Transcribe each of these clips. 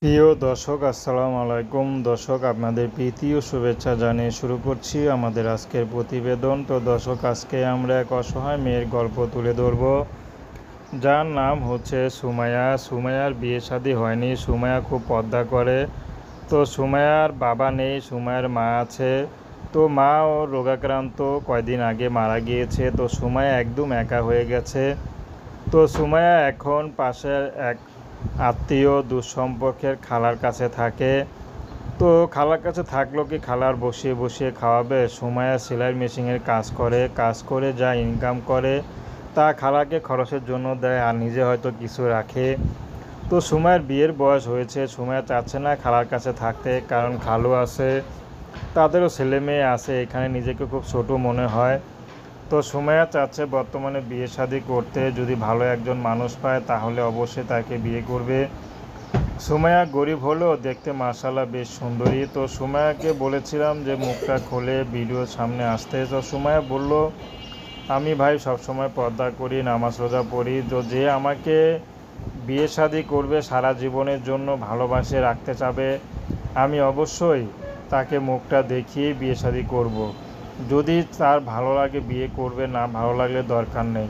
প্রিয় দর্শক আসসালামু আলাইকুম। দর্শক আপনাদের প্রীতি ও শুভেচ্ছা জানিয়ে শুরু করছি আমাদের আজকের প্রতিবেদন। তো দর্শক আজকে আমরা এক অসহায় মেয়ের গল্প তুলে ধরব, যার নাম হচ্ছে সুমাইয়া। সুমাইয়ার বিয়ে শাদী হয়নি। সুমাইয়া খুব পর্দা করে। তো সুমাইয়ার বাবা নেই, সুমাইয়ার মা আছে। তো মা ও রোগাক্রান্ত, কয়দিন আগে মারা গিয়েছে। তো সুমাইয়া একদম একা হয়ে গেছে। তো সুমাইয়া এখন পাশের এক আত্মীয় দুঃসম্পর্কের খালার কাছে থাকে। তো খালার কাছে থাকলো কি, খালার বসিয়ে বসিয়ে খাওয়াবে? সুমাইয়া সেলাই মেশিনের কাজ করে যা ইনকাম করে তা খালাকে খরচের জন্য দেয়, আর নিজে হয়তো কিছু রাখে। তো সুমাইয়ার বিয়ের বয়স হয়েছে। সুমাইয়া চাচ্ছে না খালার কাছে থাকতে, কারণ খালু আছে, তাদেরও ছেলে মেয়ে আছে। এখানে নিজেকে খুব ছোট মনে হয়। তো সুমাইয়া চাচ্ছে বর্তমানে বিয়ে শাদী করতে। যদি ভালো একজন মানুষ পায় তাহলে অবশ্যই তাকে বিয়ে করবে। সুমাইয়া গরিব হলেও দেখতে মাশাআল্লাহ বেশ সুন্দরী। তো সুমাইয়াকে বলেছিলাম যে মুখটা খুলে ভিডিওর সামনে আসতে। তো সুমাইয়া বলল, আমি ভাই সবসময় পর্দা করি, নামাজ রোজা পড়ি। তো যে আমাকে বিয়ে শাদী করবে, সারা জীবনের জন্য ভালোবাসে রাখতে চাবে, আমি অবশ্যই তাকে মুখটা দেখিয়ে বিয়ে শাদী করব। যদি তার ভালো লাগে বিয়ে করবে, না ভালো লাগলে দরকার নেই।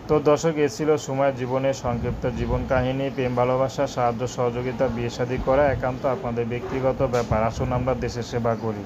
তো দর্শক, এ ছিল সুমাইয়ার জীবনের সংক্ষিপ্ত জীবন কাহিনী। প্রেম ভালোবাসা, সাহায্য সহযোগিতা, বিয়ে শাদী করা একান্ত আপনাদের ব্যক্তিগত ব্যাপার। আসুন আমরা দেশের সেবা করি।